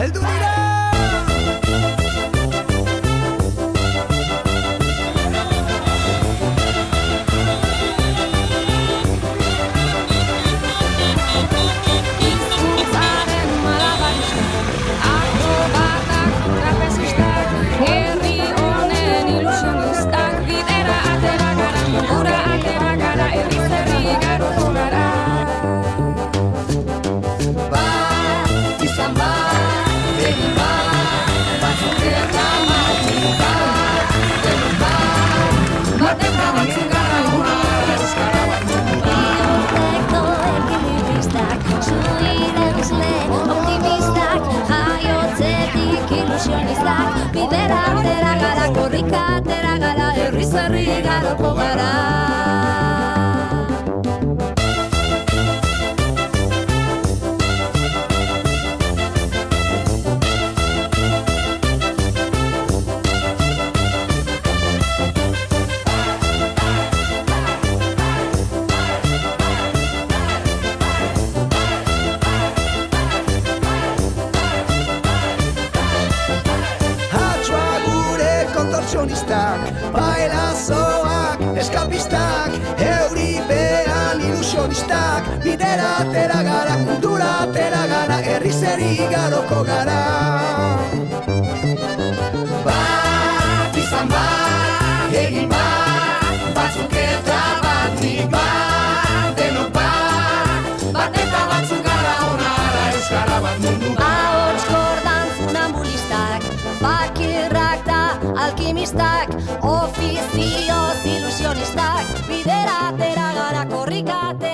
heldu dira. Bidera atera gara, korrika atera gara, herriz herri igaroko gara. Bailazoak, eskapistak, euripean ilusionistak. Bidera atera gara, mundura atera gara, herriz herri igaroko gara. Bat izan bat, egin bat, batzuk eta bat nik bat, denok bat, bat eta batzuk gara onara, euskara bat mundu bat. Ahots kordan funambulistak, fakirrak da alkimistak, ofizioz ilusionistak, bidera atera gara, korrika atera